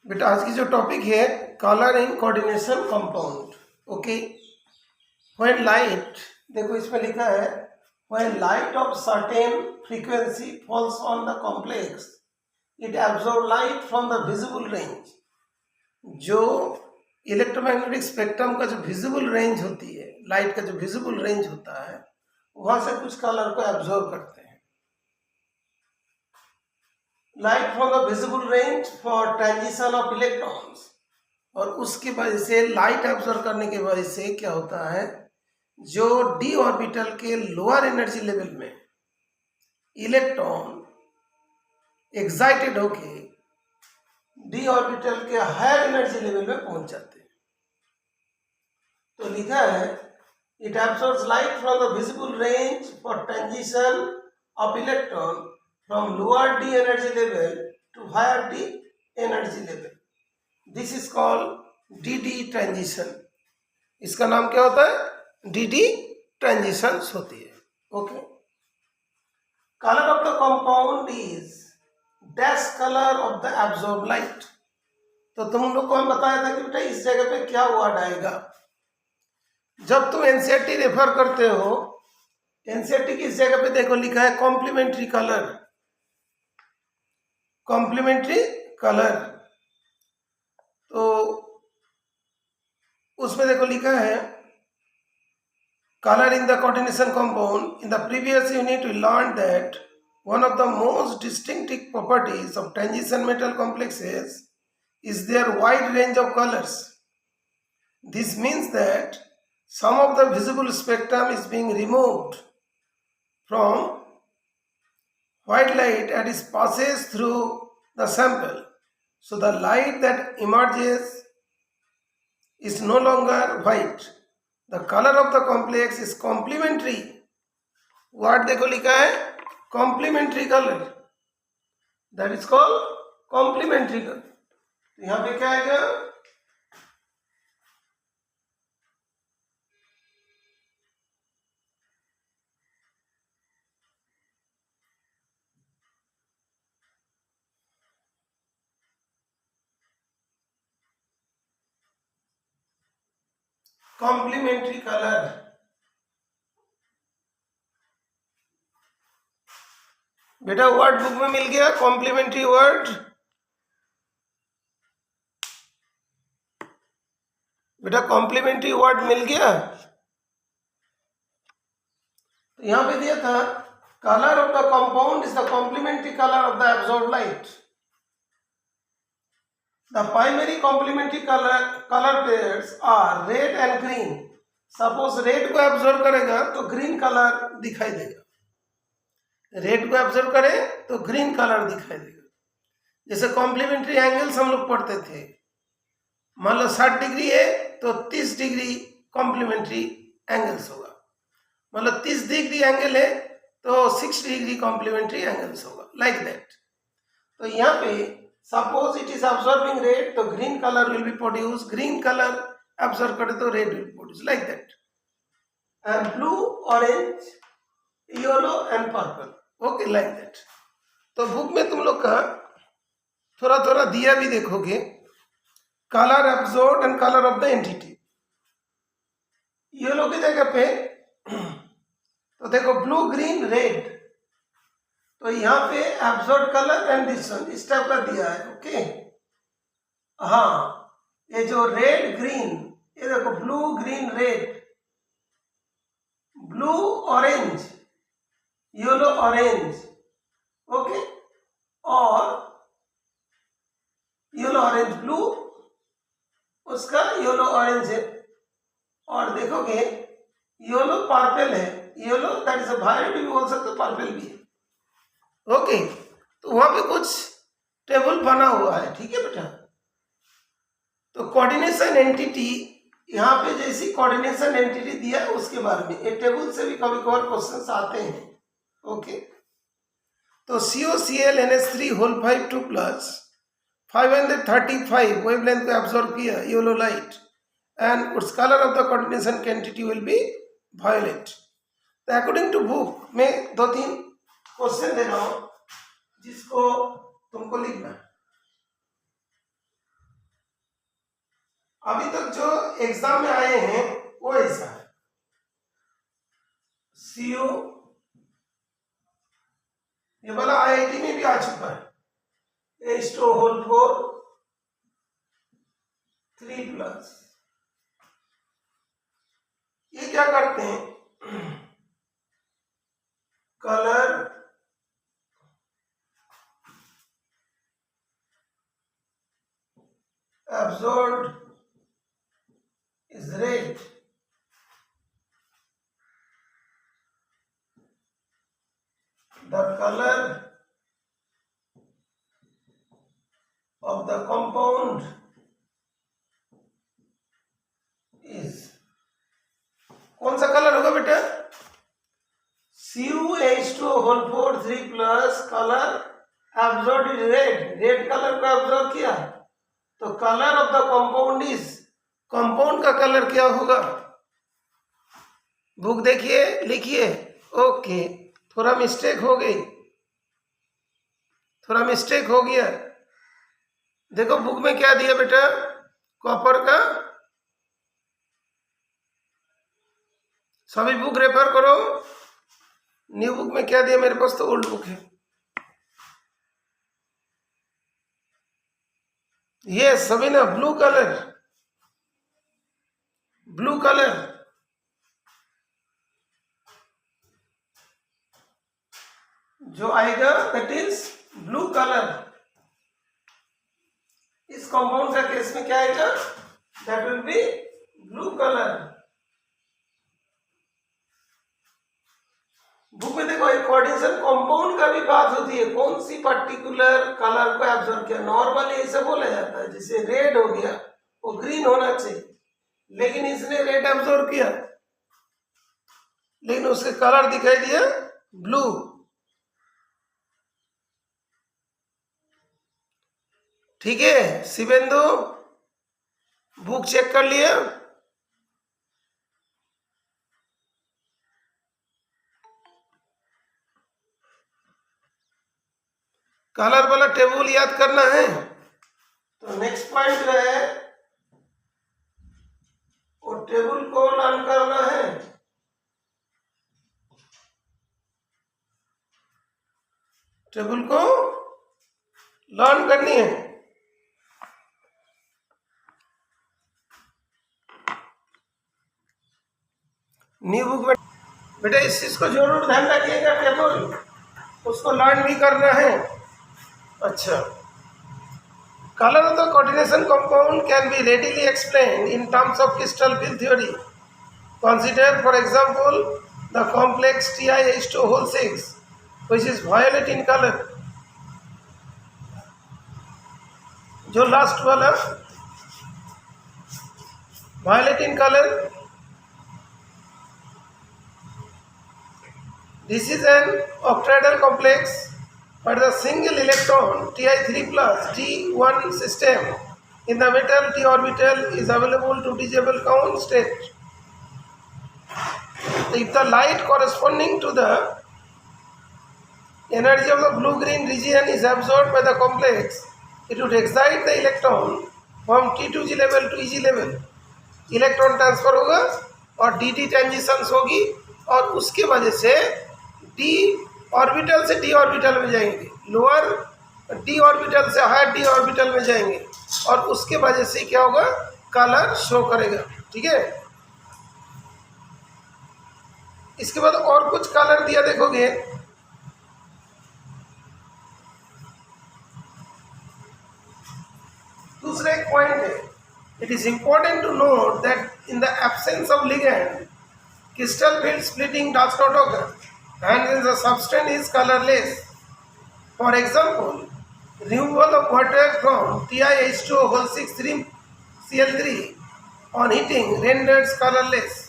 बेटा आज की जो टॉपिक है colour in coordination compound. Okay, when light, देखो इसमें लिखा है when light of certain frequency falls on the complex it absorb light from the visible range. जो इलेक्ट्रोमैग्नेटिक स्पेक्ट्रम का जो विजिबल रेंज होती है, लाइट का जो विजिबल रेंज होता है, वहां से कुछ कलर को एब्जॉर्ब करते हैं। Light from the visible range for transition of electrons, और उसकी वजह से लाइट एब्जॉर्ब करने की वजह से क्या होता है, जो डी ऑर्बिटल के लोअर एनर्जी लेवल में इलेक्ट्रॉन एक्साइटेड होके डी ऑर्बिटल के हायर एनर्जी लेवल में पहुंच जाते हैं। तो लिखा है it absorbs light from the visible range for transition of electron from lower d energy level to higher d energy level. This is called dd transition. इसका नाम क्या होता है? dd transitions होती है। Okay, color of the compound is dash color of the absorbed light. तो तुम लोग को हम बताया था कि बेटा इस जगह पे क्या वर्ड आएगा। जब तुम एनसीईआरटी रेफर करते हो, एनसीईआरटी की इस जगह पे देखो लिखा है कॉम्प्लीमेंट्री कलर, कॉम्प्लीमेंट्री कलर। तो उसमें देखो लिखा है colour in the coordination compound. In the previous unit we learn that one of the most distinctive properties of transition metal complexes is their wide range of colors. This means that some of the visible spectrum is being removed from white light as it passes through the sample. So the light that emerges is no longer white. The color of the complex is complementary. What देखो लिखा है complementary color. That is called complementary color. यहाँ पे क्या आएगा, complementary colour. बेटा word book में मिल गया कॉम्प्लीमेंट्री वर्ड। बेटा कॉम्प्लीमेंट्री वर्ड मिल गया। तो यहां पे दिया था colour of the compound is the complementary colour of the absorbed light. The primary complementary colour pairs are red and green. Suppose red को एब्जॉर्ब करेगा तो ग्रीन कलर दिखाई देगा, रेड को एब्जॉर्ब करे तो ग्रीन कलर दिखाई देगा। जैसे कॉम्प्लीमेंट्री एंगल्स हम लोग पढ़ते थे, मान लो 60 डिग्री है तो 30 डिग्री कॉम्प्लीमेंट्री एंगल्स होगा, मतलब 30 डिग्री एंगल है तो 60 डिग्री कॉम्प्लीमेंट्री एंगल्स होगा, लाइक दैट। तो यहाँ पे suppose it is absorbing red तो green colour will be produce, green colour absorb करे तो red will produce, like that. And blue, orange, yellow and purple, okay, like that. तो book में तुम लोग का थोड़ा थोड़ा दिया भी देखोगे, colour absorb and colour of the entity. Yellow की जगह पे तो देखो ब्लू, ग्रीन, रेड, तो यहाँ पे absorb colour and this one इस टाइप का दिया है। ओके, हाँ, ये जो रेड ग्रीन, ये देखो blue green red, blue orange, yellow orange, okay, और येलो ऑरेंज ब्लू, उसका येलो ऑरेंज है, और देखोगे येलो पर्पल है, yellow that is a violet भी बोल सकते हो, पर्पल भी है। ओके, तो वहां पे कुछ टेबल बना हुआ है, ठीक है बेटा। तो कोऑर्डिनेशन एंटिटी, यहाँ पे जैसी कोऑर्डिनेशन एंटिटी दिया है उसके बारे में, एक टेबल से भी कभी कभार क्वेश्चंस आते हैं। ओके, तो COCl NH3 whole 5 2 plus 535 wavelength को एब्जॉर्ब किया येलो लाइट, एंड उस colour of the coordination entity will be violet. तो अकॉर्डिंग टू बुक में 2-3 क्वेश्चन दे रहा हूं जिसको तुमको लिखना है। अभी तक जो एग्जाम में आए हैं वो ऐसा है, CO ये वाला IIT में भी आ चुका है, H2O4 3+। ये क्या करते हैं, colour absorbed is red, the color of the compound is, कौन सा कलर होगा बेटा, CuH2O4 3+, colour absorbed is red, red colour को एब्जॉर्ब किया तो colour of the compound is, compound का कलर क्या होगा, बुक देखिए लिखिए। ओके, थोड़ा मिस्टेक हो गई, थोड़ा मिस्टेक हो गया। देखो बुक में क्या दिया बेटा, कॉपर का, सभी बुक रेफर करो। न्यू बुक में क्या दिया, मेरे पास तो ओल्ड बुक है। ये सभी ना ब्लू कलर, ब्लू कलर, जो आएगा दैट इज ब्लू कलर। इस कंपाउंड का केस में क्या आएगा, that will be blue colour. Book में देखो एक कोऑर्डिनेशन कंपाउंड का भी बात होती है, कौन सी पर्टिकुलर कलर को एब्जॉर्ब किया। नॉर्मली ऐसे बोला जाता है जैसे रेड हो गया वो ग्रीन होना चाहिए, लेकिन इसने रेड एब्जॉर्ब किया लेकिन उसके कलर दिखाई दिया ब्लू। ठीक है शिवेंदु, बुक चेक कर लिया। कलर वाला टेबल याद करना है। तो नेक्स्ट पॉइंट जो है वो टेबल को लर्न करना है। टेबल को लर्न करनी है। न्यू बुक में बेटा इस चीज को जरूर ध्यान रखिएगा, टेबल उसको लर्न भी करना है। अच्छा, color of the coordination compound can be readily explained in terms of crystal field theory. Consider for example the complex TiH2O6 which is violet in color। जो लास्ट वाला violet in color, this is an octahedral complex but the single electron Ti3+ D1 system in the metal d orbital is available to disable count state. If the light corresponding to the energy of the blue-green region is absorbed by the complex, it would excite the electron from T2G level to EG level। Electron transfer होगा और D transitions होगी और उसके वजह से D orbital से D orbital में जाएंगे, लोअर डी ऑर्बिटल से हायर डी ऑर्बिटल में जाएंगे और उसके वजह से क्या होगा, कलर शो करेगा। ठीक है, इसके बाद और कुछ कलर दिया देखोगे। दूसरा एक पॉइंट है, it is important to note that in the absence of ligand crystal field splitting does not occur and the substance is colorless। For example, removal of water from TiH2O6 Cl3 on heating renders colorless।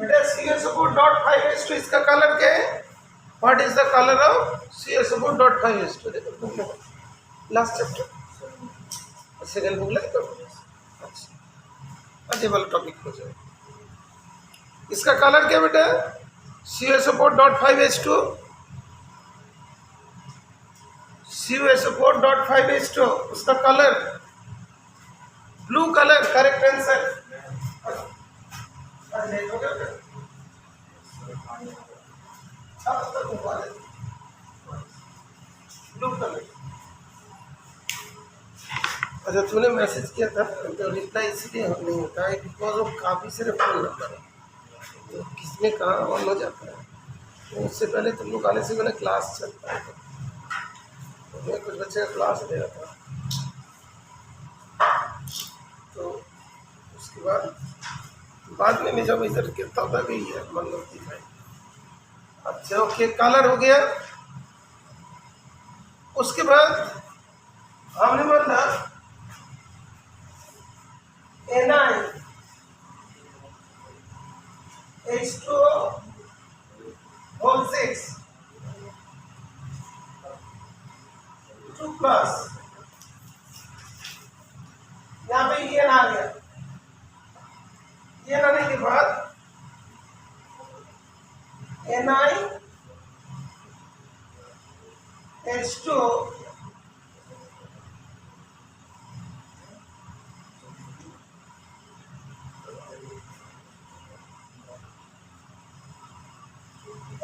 बेटा CSO4.5H2 इसका colour क्या है? What is the colour of CSO4.5H2? देखो last chapter second book like अच्छा वाला topic हो जाए। इसका कलर क्या बेटा? CSO4.5H2 CSO4.5H2 उसका colour blue colour, correct answer. Blue colour. अच्छा तूने मैसेज किया था तो रिप्लाई इसलिए नहीं होता है बिकॉज ऑफ काफ़ी सारे फोन नंबर है, तो किसमें कहाँ ऑन हो जाता है। तो उससे पहले तुम लोग आने से मैंने क्लास चलता है, तो मैं कुछ बच्चे का क्लास ले रहा था, तो उसके बाद में मैं जब इधर गिरता होता कि ये मतलब दिखाई। अच्छा ओके, कलर हो गया। उसके बाद हमने बोला NiH2O6 2+, यहाँ पे ये आ गया। ये आने के बाद NiH2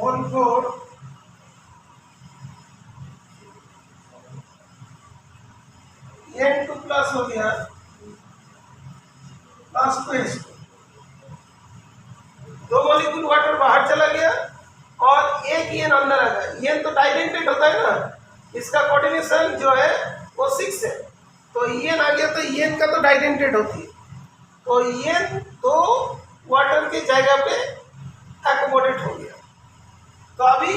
1 4 N2+ हो गया प्लस 2H2। दो मॉलिक्यूल वाटर बाहर चला गया और एक ईएन अंदर आ गया। ईएन तो डाइडेंटेड होता है ना, इसका कोऑर्डिनेशन जो है वो 6 है, तो ईएन आ गया तो ईएन का तो डाइडेंटेड होती है, तो ईएन तो वाटर की जगह पे एकोमोडेट हो गया। तो अभी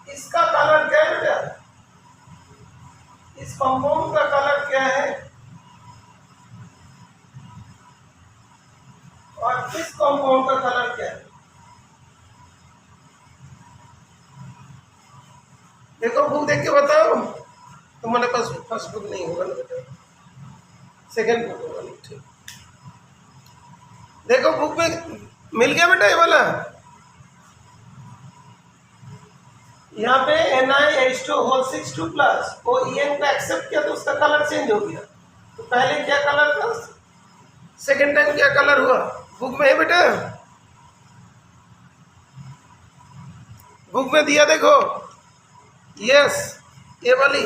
इसका कलर क्या है बेटा? इस कंपाउंड का कलर क्या है और इस कंपाउंड का कलर क्या है? देखो बुक देख के बताओ। तुम्हारे पास फर्स्ट बुक नहीं होगा ना बेटा, सेकंड बुक होगा ना, ठीक। देखो बुक में मिल गया बेटा ये वाला। यहाँ पे NiH2O6 2+, वो ईएन को एक्सेप्ट किया तो उसका कलर चेंज हो गया। तो पहले क्या कलर था, सेकेंड टाइम क्या कलर हुआ? बुक में है बेटा, बुक में दिया देखो, यस ये वाली।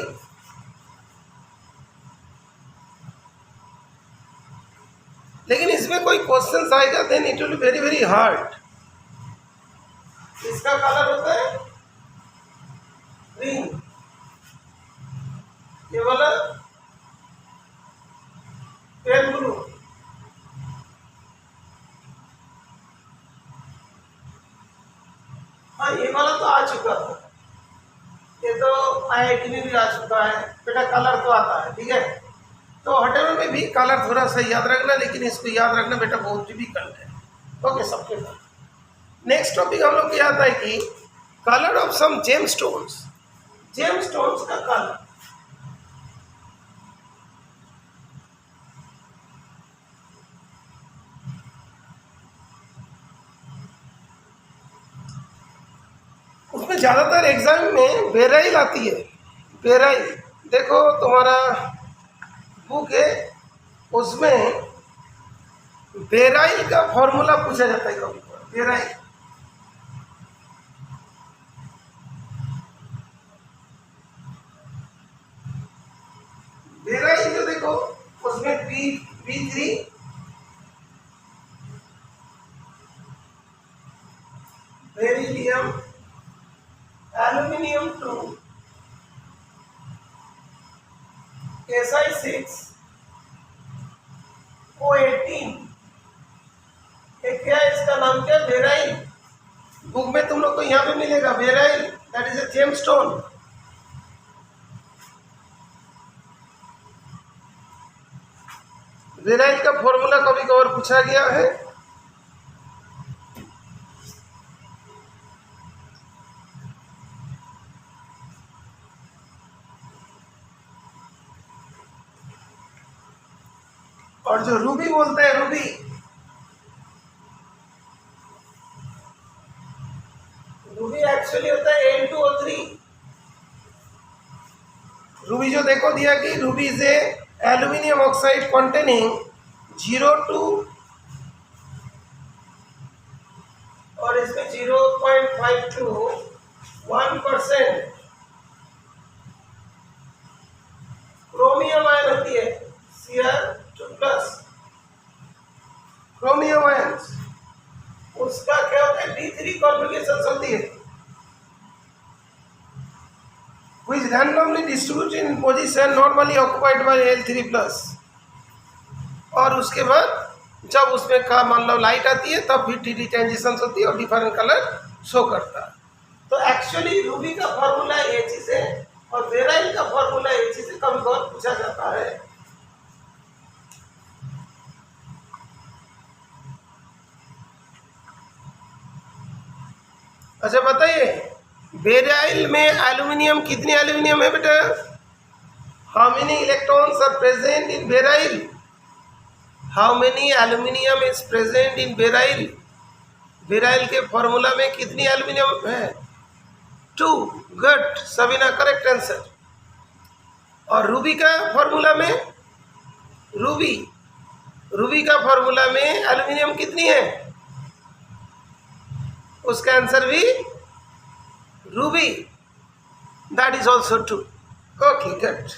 लेकिन इसमें कोई क्वेश्चन आएगा then it will be very very hard. इसका कलर होता है ग्रीन, ये वाला पेल ब्लू। हाँ ये वाला तो आ चुका था, ये तो IIT में भी आ चुका है बेटा, कलर तो आता है, ठीक है। तो हटेल में भी कलर थोड़ा सा याद रखना, लेकिन इसको याद रखना बेटा बहुत डिफिकल्ट है। ओके सबके साथ नेक्स्ट टॉपिक हम लोग को याद है कि colour of some gemstones. Gemstones का कलर, उसमें ज़्यादातर एग्जाम में बेराइल आती है। बेराइल देखो तुम्हारा बुक है, उसमें बेराइल का फॉर्मूला पूछा जाता है कभी। बेराइल बेराइल जो देखो उसमें B3 beryllium, aluminium 2, Si6, O18, ये क्या है? इसका नाम क्या? बेराइल। बुक में तुम लोग को यहाँ पे मिलेगा बेराइल, दैट इज ए जेमस्टोन। बेराइल का फॉर्मूला कभी कभार पूछा गया है, और जो रूबी बोलते हैं, रूबी एक्चुअली होता है N2O3। रूबी जो देखो दिया कि Ruby is a aluminium oxide containing 0 और इसमें 0.52 1% क्रोमियम आयन होती है, Cr2+। क्रोमियम आयन उसका क्या होता है, D3 कॉन्जुगेशन होती है, which is randomly distributed in position normally occupied by Al3+। और उसके बाद जब उसमें का मान लो लाइट आती है तब फिर डी ट्रांजिशन होती है और डिफरेंट कलर शो करता है। तो एक्चुअली रूबी का फॉर्मूला ये चीज है और बेराइल का फॉर्मूला ये चीज से कभी बहुत पूछा जाता है। अच्छा बताइए, बेराइल में एल्यूमिनियम, कितनी एल्यूमिनियम है बेटा? How many electrons are present in beryl? How many aluminium is present in beryl? Beryl के फॉर्मूला में कितनी एल्यूमिनियम है? 2। Good, Sabina correct answer. और रूबी का फॉर्मूला में, रूबी का फॉर्मूला में एल्यूमिनियम कितनी है? उसका आंसर भी ruby, that is also 2। Okay good,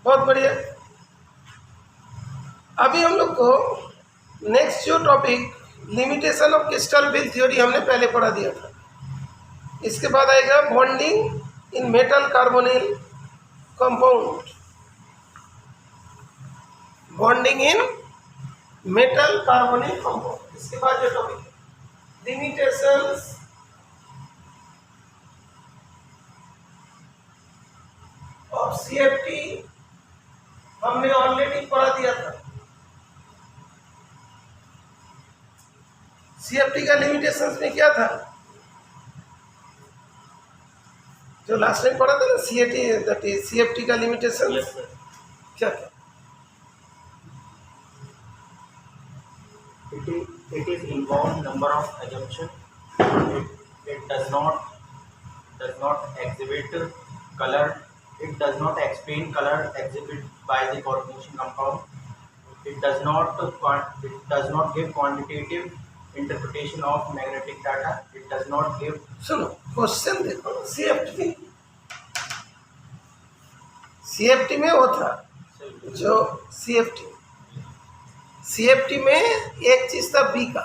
बहुत बढ़िया। अभी हम लोग को नेक्स्ट जो topic limitation of crystal field theory हमने पहले पढ़ा दिया था। इसके बाद आएगा bonding in metal carbonyl compound, bonding in metal carbonyl compound. इसके बाद जो टॉपिक लिमिटेशंस ऑफ CFT हमने ऑलरेडी पढ़ा दिया था। CFT का लिमिटेशंस में क्या था जो लास्ट टाइम पढ़ा था ना, CFT का लिमिटेशन क्या था? It is involved number of assumption. It does not exhibit color. It does not explain color exhibited by the coordination compound. It does not give quantitative interpretation of magnetic data. It does not give. सुनो question देखो, CFT में वो था जो CFT में एक चीज था बी का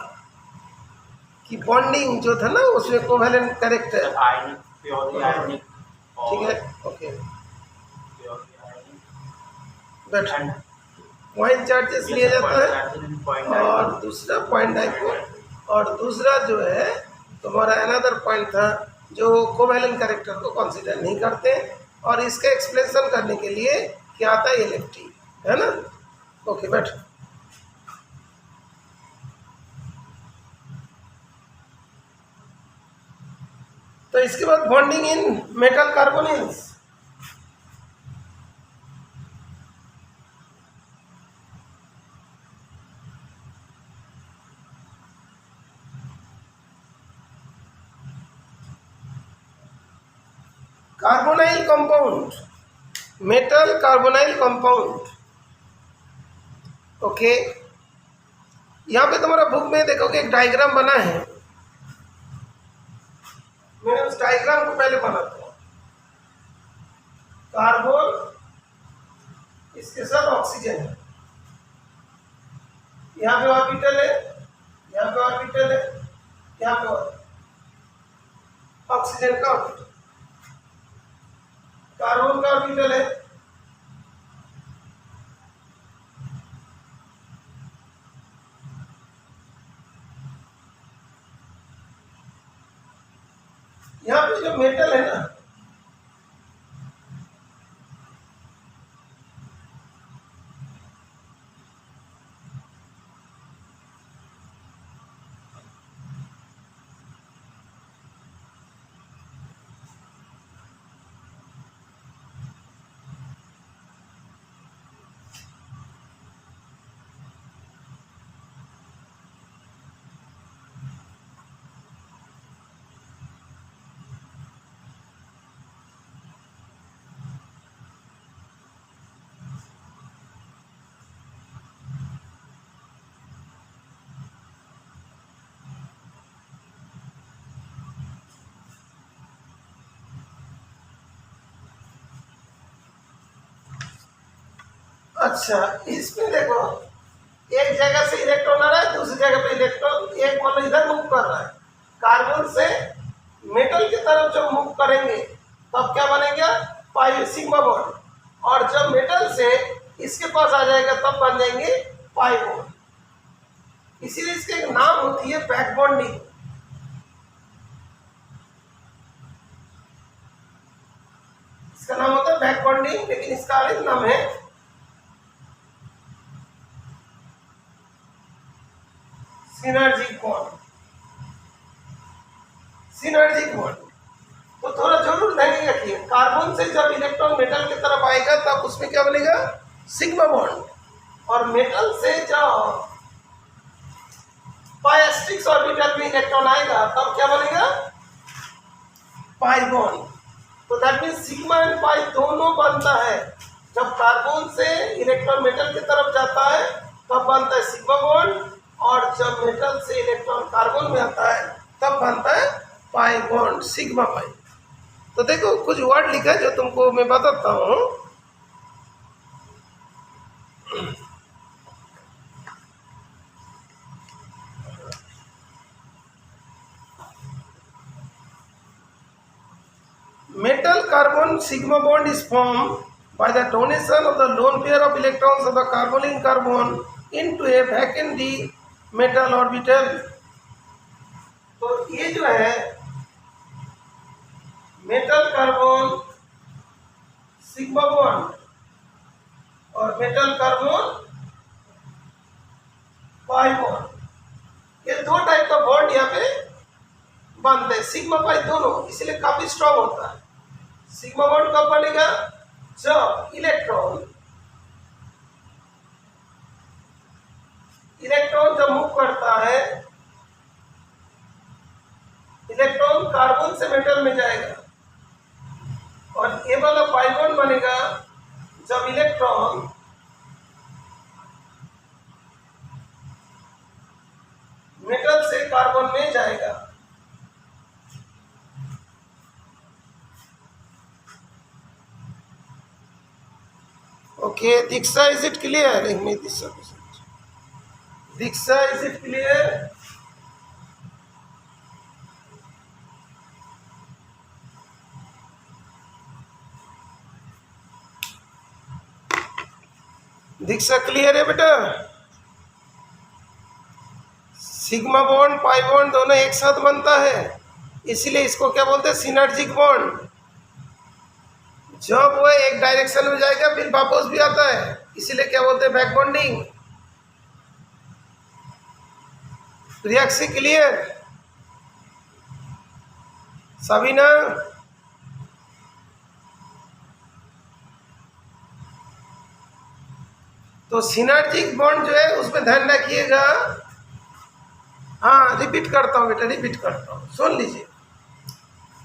कि बॉन्डिंग जो था ना उसमें कोवेलेंट कैरेक्टर प्योरली आयनिक, ठीक है, ओके। बट पॉइंट चार्जेस लिया जाता है और दूसरा पॉइंट डाइपोल, और दूसरा जो है तुम्हारा अनदर पॉइंट था जो कोवेलेंट कैरेक्टर को कंसीडर नहीं करते, और इसका एक्सप्लेनेशन करने के लिए क्या आता है, LFT है ना। ओके बैठ। तो इसके बाद bonding in metal carbonyls, carbonyl compound, metal carbonyl compound. Okay, यहाँ पे तुम्हारा बुक में देखोगे एक डायग्राम बना है, मैंने उस डायग्राम को पहले बनाता हूँ। कार्बन, इसके साथ ऑक्सीजन है, यहाँ पे ऑर्बिटल है, यहाँ पे ऑर्बिटल है, यहाँ पे ऑक्सीजन का ऑर्बिटल, कार्बन का ऑर्बिटल है, यहाँ पे जो मेटल है ना, अच्छा, इसमें देखो एक जगह से इलेक्ट्रॉन आ रहा है, दूसरी जगह पे इलेक्ट्रॉन एक मतलब इधर मूव कर रहा है। कार्बन से मेटल की तरफ जब मूव करेंगे तब क्या बनेगा, पाई सिग्मा बॉन्ड, और जब मेटल से इसके पास आ जाएगा तब बन जाएंगे पाई बॉन्ड। इसीलिए इसके एक नाम होती है बैक बॉन्डिंग। इसका नाम होता है बैक बॉन्डिंग, लेकिन इसका अलग नाम है सिनर्जिक बॉन्ड। सिनर्जिक बॉन्ड तो थोड़ा जरूर ध्यान रखिए, कार्बन से जब इलेक्ट्रॉन मेटल की तरफ आएगा तब उसमें क्या बनेगा, सिग्मा बॉन्ड, और मेटल से जब पाई ऑर्बिटल में इलेक्ट्रॉन आएगा तब क्या बनेगा, पाई बॉन्ड। तो that mean sigma and pi दोनों बनता है। जब कार्बन से इलेक्ट्रॉन मेटल की तरफ जाता है तब बनता है सिग्मा बॉन्ड, और जब मेटल से इलेक्ट्रॉन कार्बन में आता है तब बनता है पाई बॉन्ड, सिग्मा पाई। तो देखो कुछ वर्ड लिखा है जो तुमको मैं बताता हूँ। Metal carbon sigma bond is formed by the donation of the lone pair of electrons of the carbonyl carbon into a vacant metal orbital। तो ये जो है मेटल कार्बन सिग्मा बॉन्ड और मेटल कार्बन पाई बॉन्ड, ये दो type का bond यहाँ पे बनते हैं, सिग्मा पाई दोनों, इसलिए काफी स्ट्रॉन्ग होता है। सिग्मा बॉन्ड कब बनेगा, जब इलेक्ट्रॉन जब मूव करता है, इलेक्ट्रॉन कार्बन से मेटल में जाएगा, और ये वाला पाई बॉन्ड बनेगा जब इलेक्ट्रॉन मेटल से कार्बन में जाएगा। Okay, Diksha, is it clear? Diksha, is it clear? Diksha clear है बेटा? सिग्मा बॉन्ड पाई बॉन्ड दोनों एक साथ बनता है, इसीलिए इसको क्या बोलते हैं, सिनर्जिक बॉन्ड। जब वो एक डायरेक्शन में जाएगा फिर वापस भी आता है, इसीलिए क्या बोलते हैं, back bonding. Priyakshi clear? Sabina? तो सिनर्जिक बॉन्ड जो है उसमें ध्यान रखिएगा। हाँ, रिपीट करता हूँ बेटा, रिपीट करता हूँ, सुन लीजिए।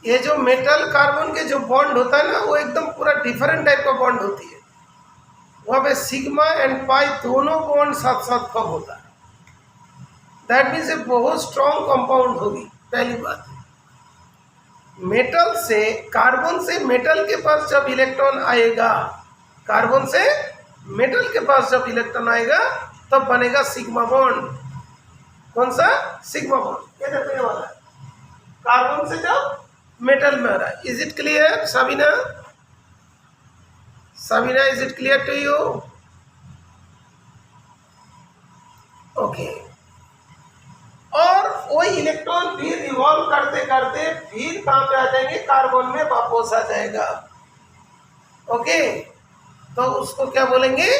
ये जो मेटल कार्बन के जो बॉन्ड होता है ना, वो एकदम पूरा डिफरेंट टाइप का बॉन्ड होती है। वहाँ पे सिग्मा एंड पाई दोनों बॉन्ड साथ साथ कब होता है, दैट मीन्स ये बहुत स्ट्रॉन्ग कंपाउंड होगी। पहली बात है, मेटल से कार्बन से मेटल के पास जब इलेक्ट्रॉन आएगा, कार्बन से मेटल के पास जब इलेक्ट्रॉन आएगा तब बनेगा सिग्मा बॉन्ड। कौन सा, सिग्मा बॉन्ड। ये देखो ये वाला कार्बन से जब मेटल में आ रहा है। Is it clear Sabina? Sabina, is it clear to you? Okay. और वो इलेक्ट्रॉन भी रिवॉल्व करते करते फिर कहां पे आ जाएंगे, कार्बन में वापस आ जाएगा। ओके, तो उसको क्या बोलेंगे,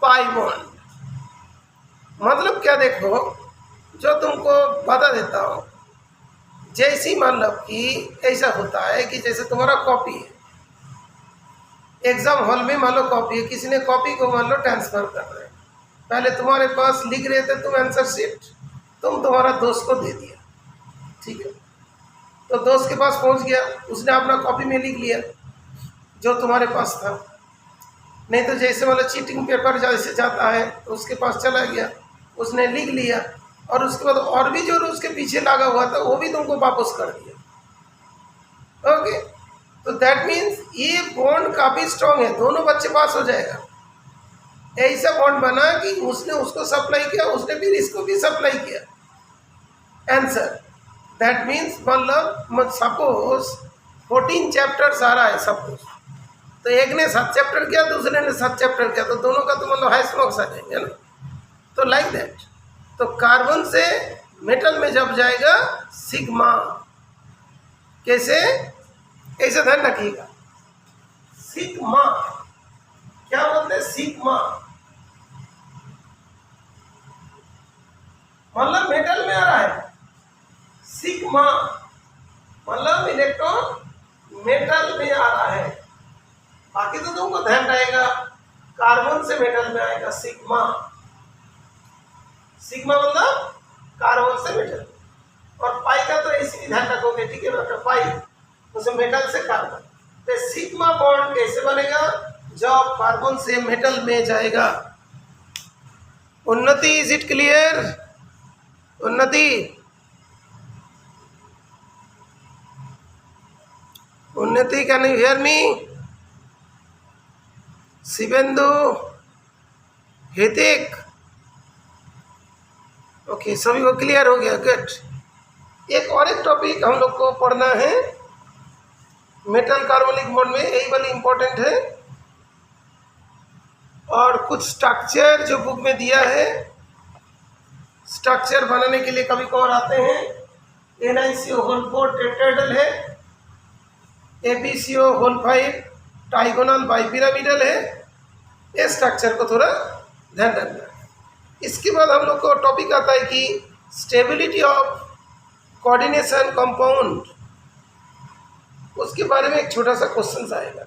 पाई बॉन्ड। मतलब क्या, देखो जो तुमको बता देता हूं, जैसी मान लो कि ऐसा होता है कि जैसे तुम्हारा कॉपी है, एग्जाम हॉल में मान लो कॉपी है, किसी ने कॉपी को मान लो ट्रांसफर कर रहे हैं, पहले तुम्हारे पास लिख रहे थे तुम आंसर शीट, तुम तुम्हारा दोस्त को दे दिया, ठीक है। तो दोस्त के पास पहुंच गया, उसने अपना कॉपी में लिख लिया जो तुम्हारे पास था। नहीं तो जैसे मतलब चीटिंग पेपर जैसे जाता है तो उसके पास चला गया, उसने लिख लिया, और उसके बाद और भी जो उसके पीछे लगा हुआ था वो भी तुमको वापस कर दिया। ओके, तो दैट मीन्स ये बॉन्ड काफ़ी स्ट्रांग है, दोनों बच्चे पास हो जाएगा। ऐसा बॉन्ड बना कि उसने उसको सप्लाई किया, उसने फिर इसको भी सप्लाई किया। आंसर दैट मीन्स मतलब सपोज 14 चैप्टर्स आ रहा है सपोज, तो एक ने 7 चैप्टर किया, दूसरे ने 7 चैप्टर किया, तो दोनों का तो मतलब हाईएस्ट मार्क्स आ जाएंगे ना। तो लाइक दैट, तो कार्बन से मेटल में जब जाएगा सिग्मा, कैसे, ऐसे ध्यान रखिएगा, सिग्मा क्या बोलते हैं, सिग्मा मतलब मेटल में आ रहा है, सिग्मा मतलब इलेक्ट्रॉन मेटल में आ रहा है। बाकी तो तुमको ध्यान रहेगा, कार्बन से मेटल में आएगा सिग्मा, सिग्मा मतलब कार्बन से मेटल, और पाई का तो ऐसे ही ध्यान रखोगे, ठीक है बेटा, पाई उसे मेटल से कार्बन। तो सिग्मा बॉन्ड कैसे बनेगा, जब कार्बन से मेटल में जाएगा। उन्नति, is it clear? Unnati, Unnati, can you hear me? Shivendu, Hitik, okay, सभी को क्लियर हो गया, गुड। एक टॉपिक हम लोग को पढ़ना है मेटल कार्बोनिक बॉन्ड में, यही वाली इंपॉर्टेंट है, और कुछ स्ट्रक्चर जो बुक में दिया है, स्ट्रक्चर बनाने के लिए कभी कभार आते हैं। NiCO होल 4 टेट्राहेड्रल है, AbCO होल 5 ट्राइगोनल बाइपिरामिडल है, ये स्ट्रक्चर को थोड़ा ध्यान रखना है। इसके बाद हम लोग को टॉपिक आता है कि स्टेबिलिटी ऑफ कोऑर्डिनेशन कंपाउंड, उसके बारे में एक छोटा सा क्वेश्चन आएगा।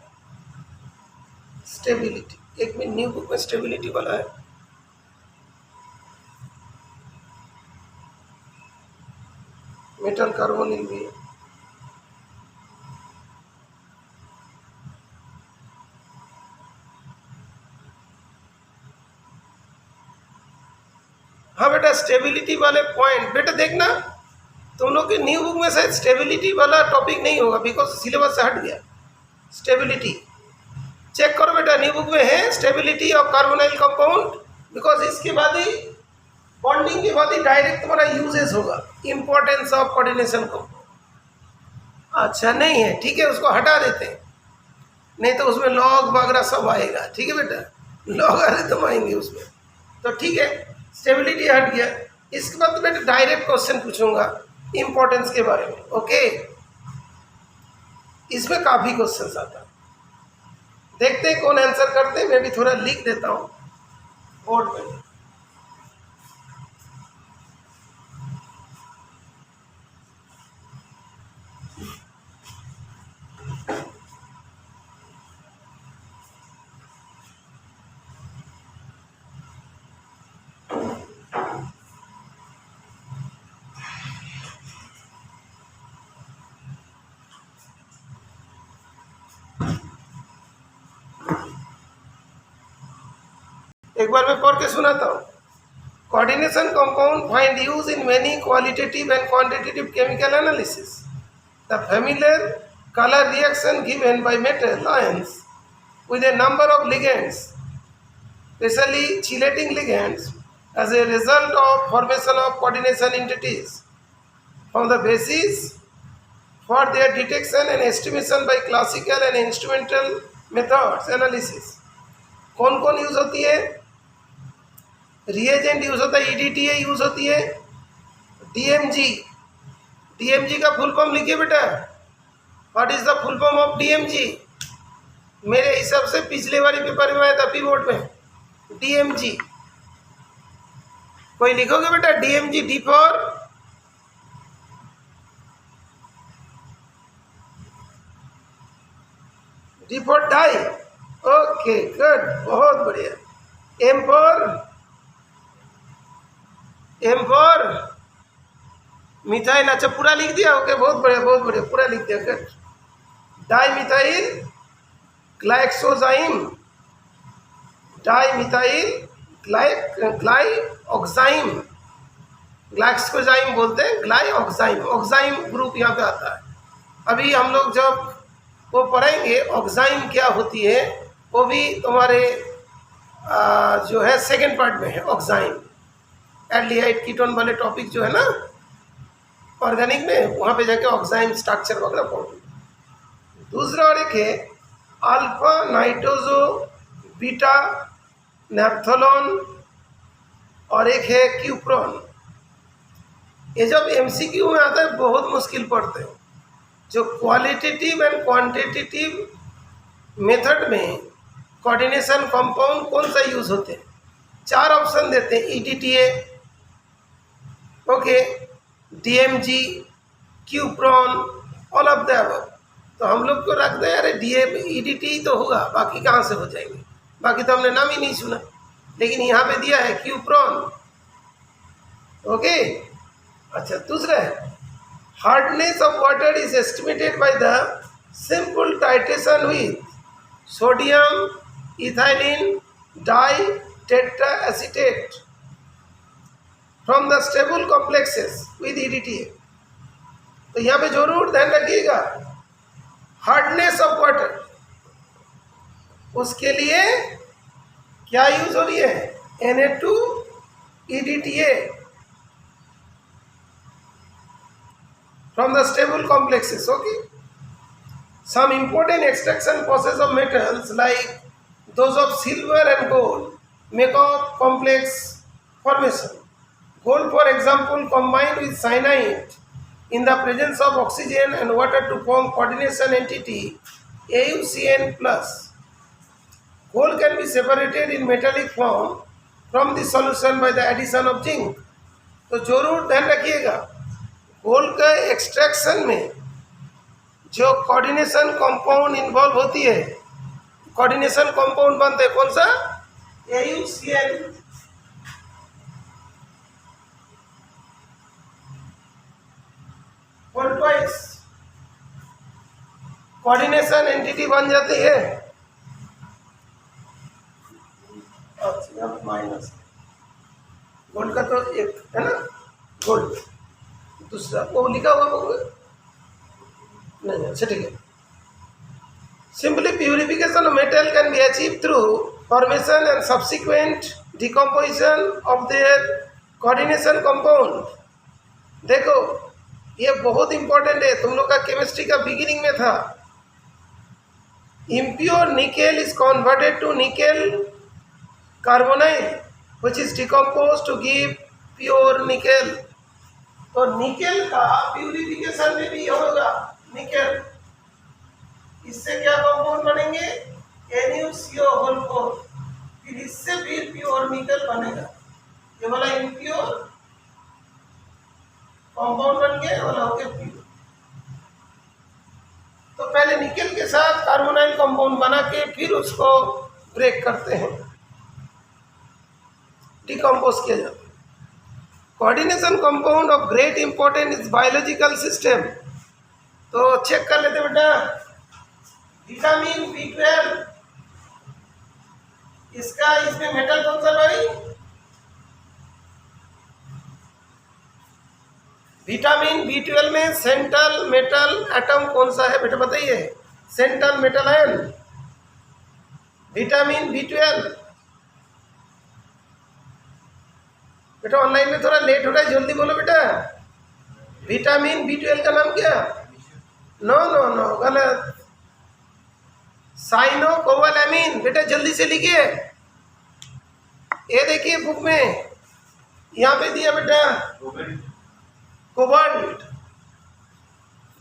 स्टेबिलिटी, एक में न्यू बुक में स्टेबिलिटी वाला है, मेटल कार्बोनिल भी है। हाँ बेटा, स्टेबिलिटी वाले पॉइंट बेटा देखना, तुम लोग के न्यू बुक में शायद स्टेबिलिटी वाला टॉपिक नहीं होगा, बिकॉज सिलेबस से हट गया। स्टेबिलिटी चेक करो बेटा, न्यू बुक में है stability of carbonyl compound, because इसके बाद ही बॉन्डिंग के बाद ही डायरेक्ट तुम्हारा यूजेस होगा, इंपॉर्टेंस ऑफ कोऑर्डिनेशन कंपाउंड। अच्छा नहीं है, ठीक है, उसको हटा देते हैं, नहीं तो उसमें लॉग वगैरह सब आएगा, ठीक है बेटा, लॉग आ रहे तुम आएंगे उसमें, तो ठीक है, स्टेबिलिटी हट गया। इसके बाद तो बेटा डायरेक्ट क्वेश्चन पूछूंगा इंपॉर्टेंस के बारे में, ओके। इसमें काफ़ी क्वेश्चंस आता है, देखते हैं कौन आंसर करते हैं। मैं भी थोड़ा लिख देता हूँ बोर्ड पे। एक बार मैं पढ़ के सुनाता हूँ। Coordination compound find use in many qualitative and quantitative chemical analysis. The familiar color reaction given by metal ions with a number of ligands, especially chelating ligands, as a result of formation of coordination entities from the basis for their detection and estimation by classical and instrumental methods analysis। कौन कौन use होती है? Reagent use होता है, EDTA use होती है, DMG का full form लिखिए बेटा। What is the full form of DMG? मेरे हिसाब से पिछले वाली पेपर में आया था पी बोर्ड में, DMG। कोई लिखोगे बेटा DMG? D for dye, okay good, बहुत बढ़िया। एम फॉर मिथाइल, अच्छा पूरा लिख दिया, ओके बहुत बढ़िया बहुत बढ़िया, पूरा लिख दिया, good. Dimethyl glyoxime, dimethyl glyoxime, glyoxime बोलते हैं, ग्लाइऑक्साइम, ऑक्साइम ग्रुप यहाँ पे आता है। अभी हम लोग जब वो पढ़ेंगे। ऑक्साइम क्या होती है वो भी तुम्हारे जो है सेकेंड पार्ट में है। ऑक्साइम एल्डिहाइड कीटोन वाले टॉपिक जो है ना ऑर्गेनिक में, वहाँ पे जाके ऑक्साइम स्ट्रक्चर वगैरह पढ़ो। दूसरा और एक है अल्फा नाइट्रोजो बीटा नैप्थोलॉन और एक है क्यूप्रोन। ये जब एमसीक्यू में आता है बहुत मुश्किल पड़ते हैं। जो क्वालिटेटिव एंड क्वांटिटेटिव मेथड में कोऑर्डिनेशन कंपाउंड कौन सा यूज होते हैं, 4 ऑप्शन देते हैं। EDTA, okay, DMG, cupron, all of the above. तो हम लोग को रख दे अरे डीएम ईडीटी तो होगा, बाकी कहाँ से हो जाएंगे, बाकी तो हमने नाम ही नहीं सुना। लेकिन यहाँ पे दिया है क्यूप्रॉन, ओके। अच्छा, दूसरा है hardness of water is estimated by the simple titration with sodium ethylene di tetra acetate from the stable complexes with EDTA. तो यहाँ पे जरूर ध्यान रखिएगा हार्डनेस ऑफ वाटर, उसके लिए क्या यूज हो रही है, Na2EDTA from the stable complexes, okay. Some important extraction process of metals like those of silver and gold make up complex formation. Gold, for example, combined with cyanide in the presence of oxygen and water to form coordination entity AuCN+. Gold can be separated in metallic form from the solution by the addition of zinc. तो जरूर ध्यान रखिएगा gold का extraction में जो coordination compound involve होती है, coordination compound बनते हैं कौन सा, AuCN। ट्वाइस कोऑर्डिनेशन एंटिटी बन जाती है। माइनस गोल्ड का तो एक है ना, गोल्ड दूसरा वो लिखा हुआ नहीं, अच्छा ठीक है। Simply purification of metal can be achieve through formation and subsequent decomposition of their coordination compound. देखो ये बहुत इंपॉर्टेंट है, तुम लोग का केमिस्ट्री का बिगिनिंग में था। Impure nickel is converted to nickel carbonyl which is decomposed to give pure nickel। तो निकेल का प्यूरिफिकेशन में भी होगा निकेल, इससे क्या कंपाउंड बनेंगे, NuCO4, फिर इससे फिर प्योर निकेल बनेगा। ये वाला इम्प्योर कंपाउंड बन गया, वाला हो गया प्योर। तो पहले निकेल के साथ कार्बोनाइल कंपाउंड बना के फिर उसको ब्रेक करते हैं, डिकम्पोज किया जाता है। Coordination compound of great importance is biological system. तो चेक कर लेते बेटा, विटामिन B12 इसका, इसमें मेटल कौन सा भाई, विटामिन B12 में सेंट्रल मेटल एटम कौन सा है बेटा बताइए, central metal ion vitamin B12। बेटा ऑनलाइन में थोड़ा लेट हो रहा है, जल्दी बोलो बेटा। विटामिन B12 का नाम क्या, नो नो नो गलत, साइनोकोबालामिन। बेटा जल्दी से लिखिए, ये देखिए बुक में यहाँ पे दिया बेटा कोबाल्ट।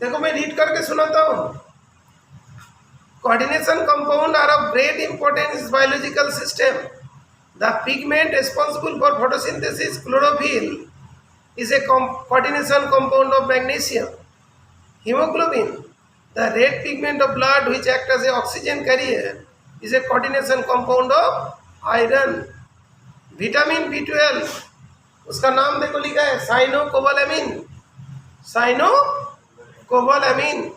देखो मैं रीड करके सुनाता हूँ। Coordination compound are of great importance in biological system. The pigment responsible for photosynthesis, chlorophyll, is a coordination compound of magnesium. Hemoglobin, the red pigment of blood which acts as a oxygen carrier, is a coordination compound of iron. Vitamin B12, उसका नाम देखो लिखा है cyanocobalamin, cyanocobalamin.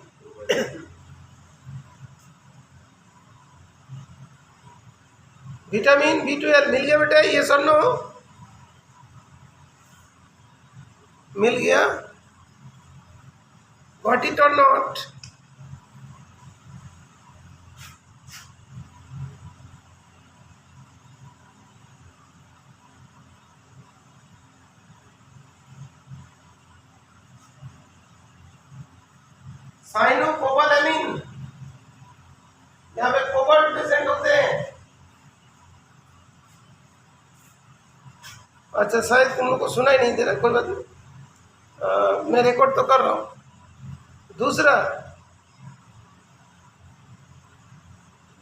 Vitamin B12 मिल गया बेटा, ये सुनो मिल गया, गॉट इट और नॉट। साइनोकोबालेमिन, यहाँ पे कोबाल्ट प्रेजेंट होते हैं। अच्छा, शायद तुम लोग को सुनाई नहीं दे रहा, कोई बात नहीं, मैं रिकॉर्ड तो कर रहा हूँ। दूसरा,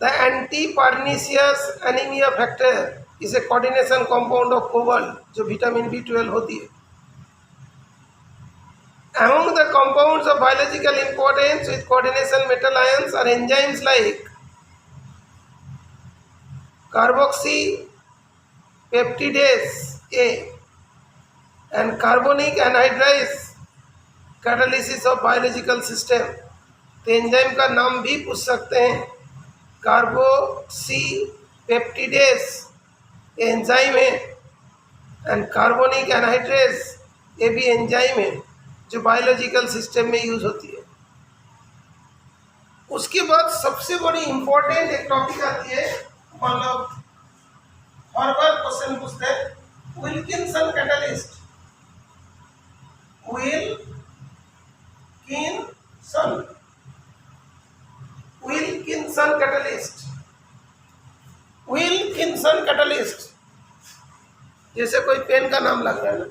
the anti pernicious anaemia factor is a coordination compound of cobalt, जो विटामिन B12 होती है। Among the compounds of biological importance with coordination metal ions are enzymes like carboxypeptidase A and carbonic anhydrase catalysis of biological system। तो enzyme का नाम भी पूछ सकते हैं। कार्बोक्सीपेप्टिडेस एंजाइम है एंड कार्बोनिक एनहाइड्रेस ये भी एंजाइम है जो बायोलॉजिकल सिस्टम में यूज होती है। उसके बाद सबसे बड़ी इंपॉर्टेंट एक टॉपिक आती है, मतलब हर बार क्वेश्चन पूछते हैं, Wilkinson catalyst. Wilkinson catalyst, Wilkinson catalyst, जैसे कोई पेन का नाम लग रहा है ना,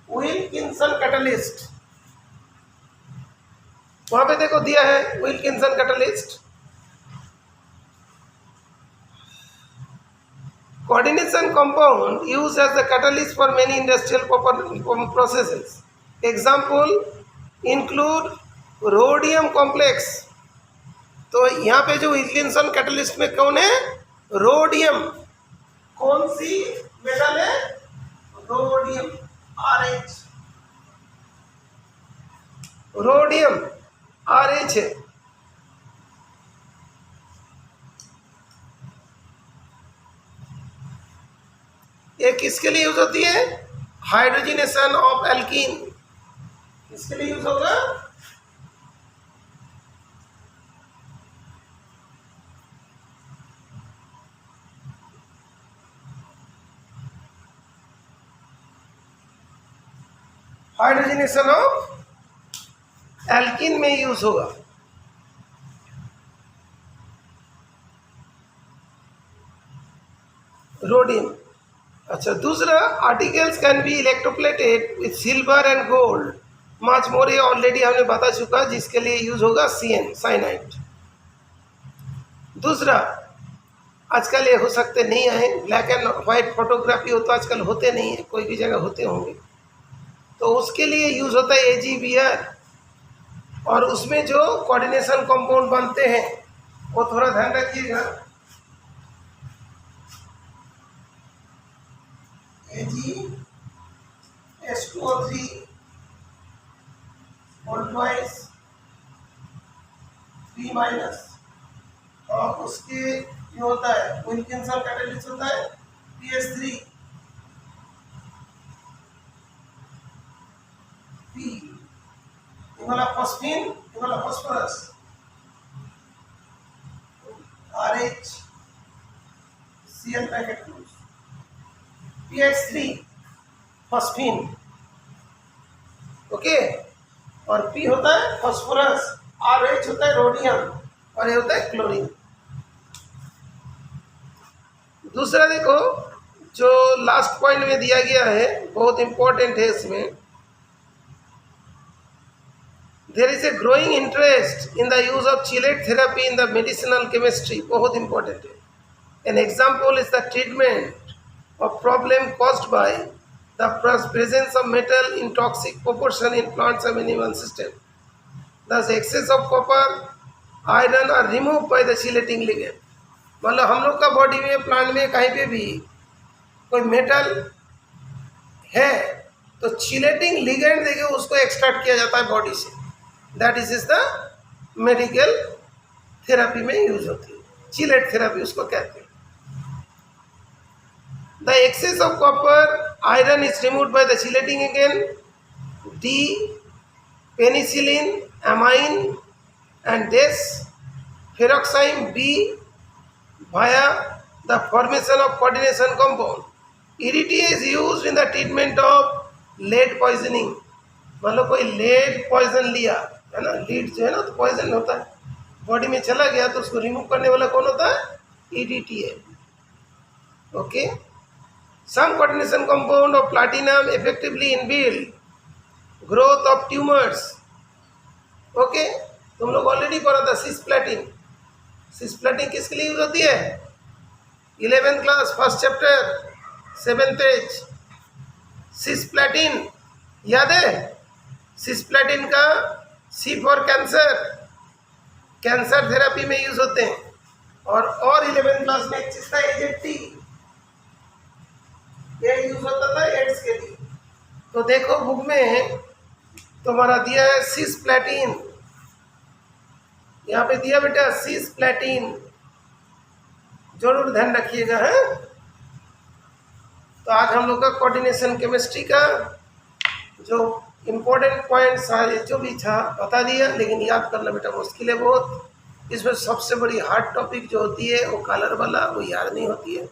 विल्किंसन कैटलिस्ट। वहां पे देखो दिया है Wilkinson catalyst. Coordination compound used as the catalyst for many industrial processes. Example include rhodium complex. तो यहाँ पे जो विल्किंसन कैटलिस्ट में कौन है? रोडियम। कौन सी मेटल है? रोडियम, RH, रोडियम RH है। ये किसके लिए यूज होती है? Hydrogenation of alkene. किसके लिए यूज होगा? हाइड्रोजनेशन ऑफ एल्कीन में यूज होगा। रोडियम। अच्छा, दूसरा, articles can be electroplated with silver and gold much more. ये ऑलरेडी हमने बता चुका, जिसके लिए यूज होगा CN, साइनाइड। दूसरा, आजकल ये हो सकते नहीं है, ब्लैक एंड वाइट फोटोग्राफी हो तो आजकल होते नहीं है, कोई भी जगह होते होंगे, तो उसके लिए यूज होता है AgBr। और उसमें जो कोऑर्डिनेशन कंपाउंड बनते हैं वो थोड़ा ध्यान रखिएगा। Ag-H2O3 और ट्वाइस 3- और उसके ये होता है विल्किंसन कैटलिस्ट होता है PH3 P, ये वाला फॉस्फीन, ये वाला phosphorus, RH Cl packet close, PH3 phosphine, okay. और P होता है फास्फोरस, RH होता है रोडियम और ये होता है क्लोरीन। दूसरा देखो, जो लास्ट पॉइंट में दिया गया है बहुत इंपॉर्टेंट है। इसमें there is a growing interest in the use of chelate therapy in the medicinal chemistry। बहुत important है। An example is the treatment of problem caused by the presence of metal in toxic proportion in plants and animal system। Thus excess of copper, iron are removed by the chelating ligand। मतलब हम लोग का body में, plant में, कहीं पे भी कोई मेटल है तो चिलेटिंग लिगेंड देके उसको एक्सट्रैक्ट किया जाता है बॉडी से। That is the medical therapy में यूज होती है, चिलेट थेरेपी उसको कहते हैं। The excess of copper iron is removed by the chelating अगेन। D, penicillin, amine and desferrioxamine B via the formation of coordination compound। EDTA is used in the treatment of lead poisoning। मतलब कोई lead poison लिया है ना, lead जो है ना तो पॉइजन होता है, बॉडी में चला गया तो उसको रिमूव करने वाला कौन होता है, EDTA। Okay, some coordination compound of platinum effectively inbuild growth of tumours. Okay, तुम लोग ऑलरेडी पढ़ा था सिस्प्लैटिन। सिस्प्लैटिन किसके लिए यूज होती है, 11th class first chapter 7th page. Cisplatin याद है, सिस्प्लैटिन का सी फॉर कैंसर, कैंसर थेरेपी में यूज होते हैं। और 11th क्लास में एक चीज था AZT, ये यूज होता था एड्स के लिए। तो देखो बुक में तुम्हारा दिया है सिस्प्लैटिन, यहाँ पे दिया बेटा सिस्प्लैटिन, जरूर ध्यान रखिएगा है। तो आज हम लोग का कोऑर्डिनेशन केमिस्ट्री का जो इम्पोर्टेंट पॉइंट सारे जो भी था बता दिया, लेकिन याद करना बेटा मुश्किल है बहुत। इसमें सबसे बड़ी हार्ड टॉपिक जो होती है वो कलर वाला, वो याद नहीं होती है।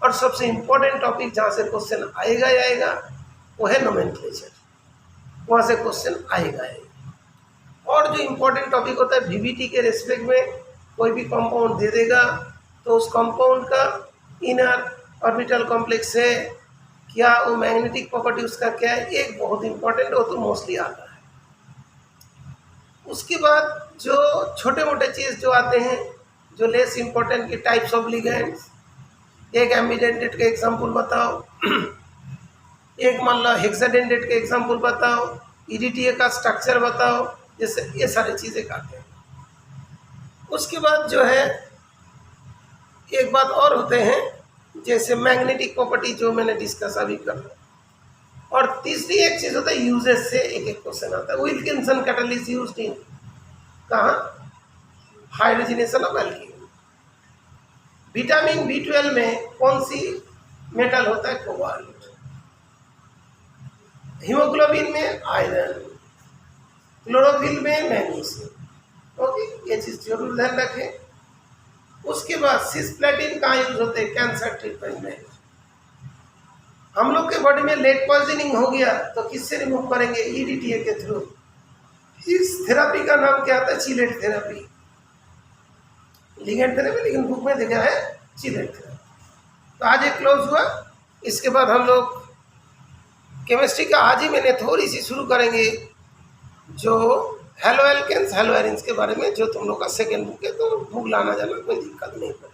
और सबसे इम्पोर्टेंट टॉपिक जहाँ से क्वेश्चन आएगा ही आएगा वो है नोमेनक्लेचर, वहाँ से क्वेश्चन आएगा ही। और जो इम्पोर्टेंट टॉपिक होता है VBT के रेस्पेक्ट में, कोई भी कंपाउंड दे देगा तो उस कंपाउंड का इनर ऑर्बिटल कॉम्प्लेक्स है क्या, वो मैग्नेटिक प्रॉपर्टी उसका क्या है, एक बहुत इंपॉर्टेंट हो तो मोस्टली आता है। उसके बाद जो छोटे मोटे चीज़ जो आते हैं जो लेस इंपॉर्टेंट की टाइप्स ऑफ लिगेंड्स, एक एम्बिडेंटेट के एग्जांपल बताओ, एक मान लो हेक्साडेंटेट के एग्जांपल बताओ, EDTA का स्ट्रक्चर बताओ, जैसे ये सारी चीज़ें आते हैं। उसके बाद जो है एक बात और होते हैं जैसे मैग्नेटिक प्रॉपर्टी जो मैंने डिस्कस अभी कर। और तीसरी एक चीज़ होता है यूजेस से एक एक क्वेश्चन आता है। विल्किंसन कैटलिस्ट यूज्ड इन कहाँ, hydrogenation of alkene. Vitamin B12 में कौन सी मेटल होता है, कोबाल्ट। हीमोग्लोबिन में आयरन, क्लोरोफिल में मैग्नीशियम। ओके, ये चीज़ जरूर ध्यान रखें। उसके बाद सिस्प्लैटिन कहाँ यूज होते हैं, कैंसर ट्रीटमेंट में। हम लोग के बॉडी में लेड पॉइजनिंग हो गया तो किससे रिमूव करेंगे, EDTA के थ्रू। इस थेरेपी का नाम क्या आता है, चिलेट थेरेपी, लिगेंड थेरेपी, लेकिन बुक में देखा है चिलेट थेरेपी। तो आज एक क्लोज हुआ। इसके बाद हम लोग केमिस्ट्री का आज ही मैंने थोड़ी सी शुरू करेंगे जो हेलो एल्केन्स हेलो एरिन्स के बारे में, जो तुम लोग का सेकेंड बुक है, तो बुक लाना जाना कोई दिक्कत नहीं पड़ेगी।